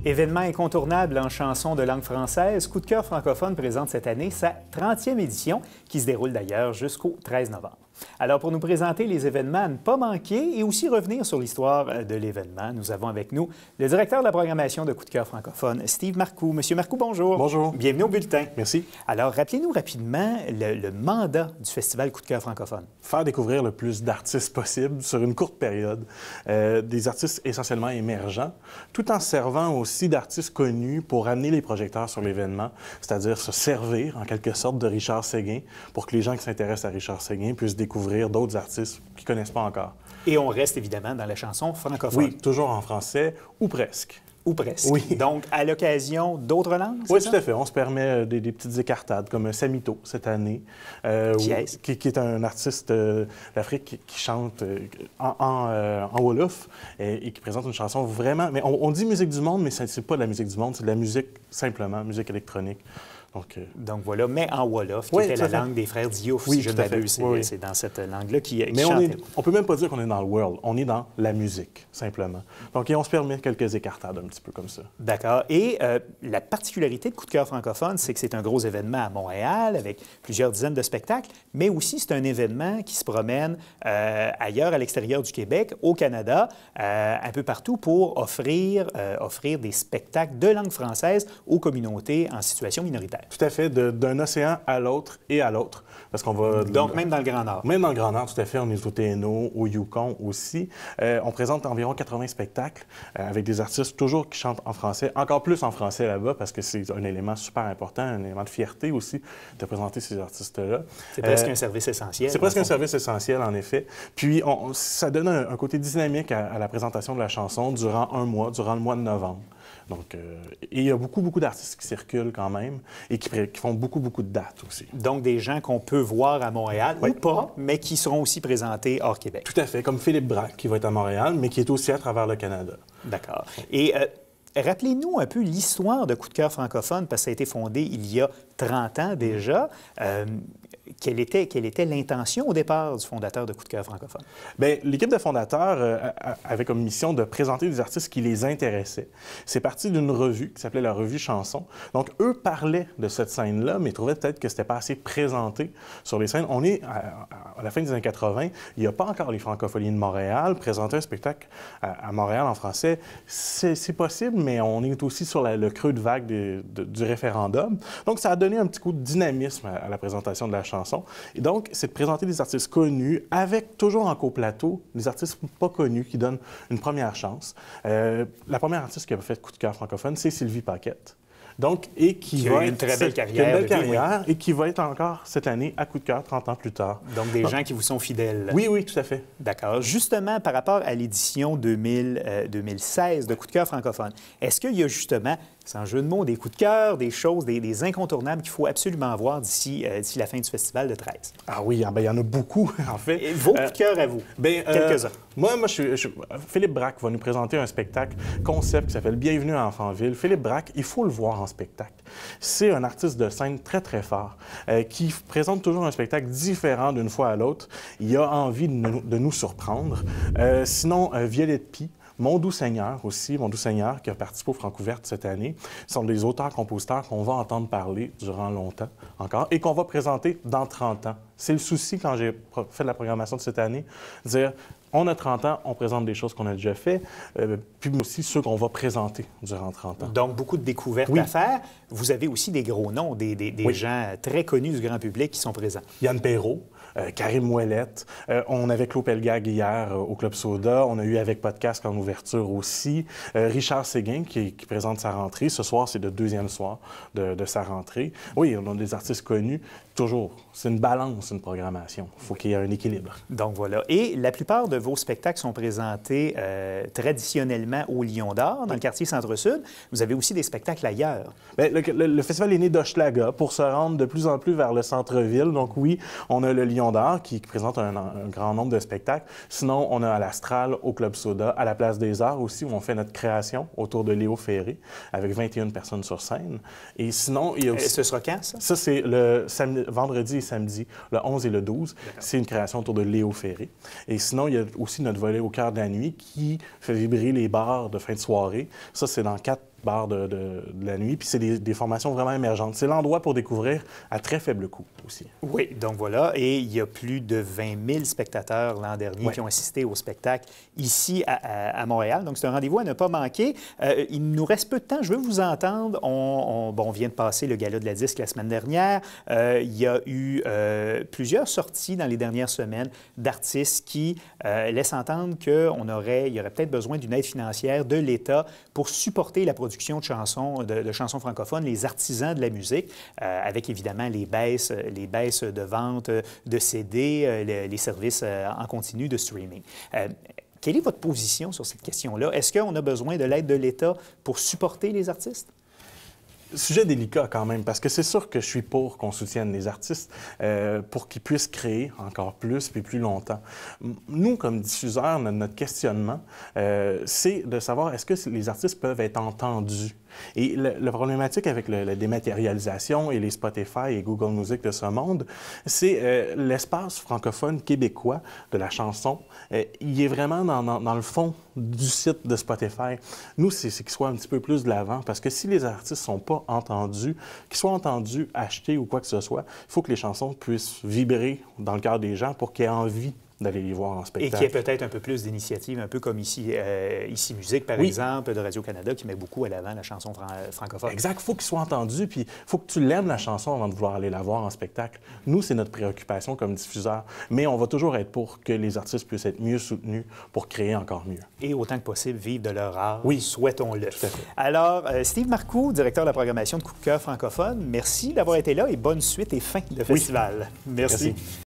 Événement incontournable en chanson de langue française, Coup de cœur francophone présente cette année sa 30e édition, qui se déroule d'ailleurs jusqu'au 13 novembre. Alors, pour nous présenter les événements à ne pas manquer et aussi revenir sur l'histoire de l'événement, nous avons avec nous le directeur de la programmation de Coup de cœur francophone, Steve Marcoux. Monsieur Marcoux, bonjour. Bonjour. Bienvenue au bulletin. Merci. Alors, rappelez-nous rapidement le mandat du Festival Coup de cœur francophone. Faire découvrir le plus d'artistes possible sur une courte période, des artistes essentiellement émergents, tout en servant aussi d'artistes connus pour amener les projecteurs sur l'événement, c'est-à-dire se servir en quelque sorte de Richard Séguin pour que les gens qui s'intéressent à Richard Séguin puissent découvrir d'autres artistes qu'ils ne connaissent pas encore. Et on reste évidemment dans la chanson francophone. Oui, toujours en français, ou presque. Ou presque. Oui. Donc, à l'occasion d'autres langues, Oui, c'est tout à fait. On se permet des petites écartades, comme Samito, cette année. Qui est-ce? Qui est un artiste d'Afrique qui chante en Wolof et qui présente une chanson vraiment... Mais on dit musique du monde, mais ce n'est pas de la musique du monde, c'est de la musique simplement, musique électronique. Donc voilà, mais en Wolof, qui oui, était la langue des frères Diouf, si je ne m'abuse. C'est dans cette langue-là qui mais chantait. On ne peut même pas dire qu'on est dans le world, on est dans la musique, simplement. Donc, on se permet quelques écartades un petit peu comme ça. D'accord. Et la particularité de Coup de cœur francophone, c'est que c'est un gros événement à Montréal, avec plusieurs dizaines de spectacles, mais aussi c'est un événement qui se promène ailleurs, à l'extérieur du Québec, au Canada, un peu partout, pour offrir des spectacles de langue française aux communautés en situation minoritaire. Tout à fait, d'un océan à l'autre et à l'autre. Parce qu'on va... Donc, même dans le Grand Nord. Même dans le Grand Nord, tout à fait. On est au TNO, au Yukon aussi. On présente environ 80 spectacles avec des artistes toujours qui chantent en français, encore plus en français là-bas, parce que c'est un élément super important, un élément de fierté aussi de présenter ces artistes-là. C'est presque un service essentiel. C'est presque un service essentiel, en effet. Puis, ça donne un côté dynamique à la présentation de la chanson durant un mois, durant le mois de novembre. Donc, et il y a beaucoup d'artistes qui circulent quand même et qui font beaucoup de dates aussi. Donc, des gens qu'on peut voir à Montréal, ou pas, mais qui seront aussi présentés hors Québec. Tout à fait, comme Philippe Braque, qui va être à Montréal, mais qui est aussi à travers le Canada. D'accord. Et rappelez-nous un peu l'histoire de Coup de cœur francophone, parce que ça a été fondé il y a 30 ans déjà. Quelle était l'intention au départ du fondateur de Coup de cœur francophone? Bien, l'équipe de fondateurs avait comme mission de présenter des artistes qui les intéressaient. C'est parti d'une revue qui s'appelait la Revue Chanson. Donc, eux parlaient de cette scène-là, mais trouvaient peut-être que c'était pas assez présenté sur les scènes. On est à la fin des années 80, il n'y a pas encore les Francophonies de Montréal. Présenter un spectacle à Montréal en français, c'est possible, mais on est aussi sur le creux de vague du référendum. Donc, ça a donné un petit coup de dynamisme à la présentation de la chanson. Et donc, c'est de présenter des artistes connus avec, toujours en coplateau, des artistes pas connus qui donnent une première chance. La première artiste qui a fait Coup de cœur francophone, c'est Sylvie Paquette. Donc, et qui a eu une très belle carrière. Et qui va être encore cette année à Coup de cœur, 30 ans plus tard. Donc, des gens qui vous sont fidèles. Oui, tout à fait. D'accord. Justement, par rapport à l'édition 2016 de Coup de cœur francophone, est-ce qu'il y a justement, sans jeu de mots, des coups de cœur, des choses, des incontournables qu'il faut absolument voir d'ici la fin du festival de 13? Ah oui, il y en a beaucoup, en fait. Et vos coups de cœur à vous? Quelques-uns. Moi, Philippe Braque va nous présenter un spectacle concept qui s'appelle Bienvenue à Enfantville. Philippe Braque, il faut le voir en spectacle. C'est un artiste de scène très fort qui présente toujours un spectacle différent d'une fois à l'autre. Il a envie de nous surprendre. Sinon, Violette Pie, Mon Doux Seigneur aussi, Mon Doux Seigneur, qui a participé au Francouverte cette année, sont des auteurs-compositeurs qu'on va entendre parler durant longtemps encore et qu'on va présenter dans 30 ans. C'est le souci quand j'ai fait la programmation de cette année, dire on a 30 ans, on présente des choses qu'on a déjà fait, puis aussi ceux qu'on va présenter durant 30 ans. Donc, beaucoup de découvertes à faire. Vous avez aussi des gros noms, des gens très connus du grand public qui sont présents. Yann Perrault, Karim Ouellette. On avait Claude Pelgag hier au Club Soda. On a eu avec Podcast en ouverture aussi. Richard Séguin qui présente sa rentrée. Ce soir, c'est le deuxième soir de sa rentrée. Oui, on a des artistes connus. Toujours, c'est une balance, une programmation. Il faut qu'il y ait un équilibre. Donc voilà. Et la plupart de vos spectacles sont présentés traditionnellement au Lion d'Or, dans le quartier Centre-Sud. Vous avez aussi des spectacles ailleurs. Bien, le festival est né d'Hochelaga pour se rendre de plus en plus vers le centre-ville. Donc oui, on a le Lion d'Or qui présente un grand nombre de spectacles. Sinon, on a à l'Astral, au Club Soda, à la Place des Arts aussi, où on fait notre création autour de Léo Ferré, avec 21 personnes sur scène. Et sinon, il y a aussi... Ce sera quand, ça? Ça, c'est vendredi et samedi, le 11 et le 12. C'est une création autour de Léo Ferré. Et sinon, il y a aussi notre volet au cœur de la nuit qui fait vibrer les bars de fin de soirée. Ça, c'est dans 4 bar de la nuit, puis c'est des formations vraiment émergentes. C'est l'endroit pour découvrir à très faible coût aussi. Oui, donc voilà. Et il y a plus de 20 000 spectateurs l'an dernier qui ont assisté au spectacle ici à Montréal. Donc, c'est un rendez-vous à ne pas manquer. Il nous reste peu de temps. Je veux vous entendre. On vient de passer le Gala de la disque la semaine dernière. Il y a eu plusieurs sorties dans les dernières semaines d'artistes qui laissent entendre qu'il y aurait peut-être besoin d'une aide financière de l'État pour supporter la production de chansons francophones, les artisans de la musique, avec évidemment les baisses de vente de CD, les services en continu de streaming. Quelle est votre position sur cette question-là? Est-ce qu'on a besoin de l'aide de l'État pour supporter les artistes? Sujet délicat quand même, parce que c'est sûr que je suis pour qu'on soutienne les artistes pour qu'ils puissent créer encore plus puis plus longtemps. Nous, comme diffuseurs, notre questionnement, c'est de savoir est-ce que les artistes peuvent être entendus? Et la problématique avec la dématérialisation et les Spotify et Google Music de ce monde, c'est l'espace francophone québécois de la chanson. Il est vraiment dans le fond du site de Spotify. Nous, c'est qu'il soit un petit peu plus de l'avant, parce que si les artistes ne sont pas entendus, qu'ils soient entendus, achetés ou quoi que ce soit, il faut que les chansons puissent vibrer dans le cœur des gens pour qu'ils aient envie d'aller les voir en spectacle. Et qu'il y ait peut-être un peu plus d'initiatives, un peu comme ici Musique, par exemple, de Radio-Canada, qui met beaucoup à l'avant la chanson francophone. Exact. Il faut qu'il soit entendu, puis il faut que tu l'aimes, la chanson, avant de vouloir aller la voir en spectacle. Nous, c'est notre préoccupation comme diffuseur. Mais on va toujours être pour que les artistes puissent être mieux soutenus pour créer encore mieux. Et autant que possible, vivre de leur art. Oui. Souhaitons-le. Tout à fait. Alors, Steve Marcoux, directeur de la programmation de Coup de cœur francophone, merci d'avoir été là et bonne suite et fin de festival. Merci.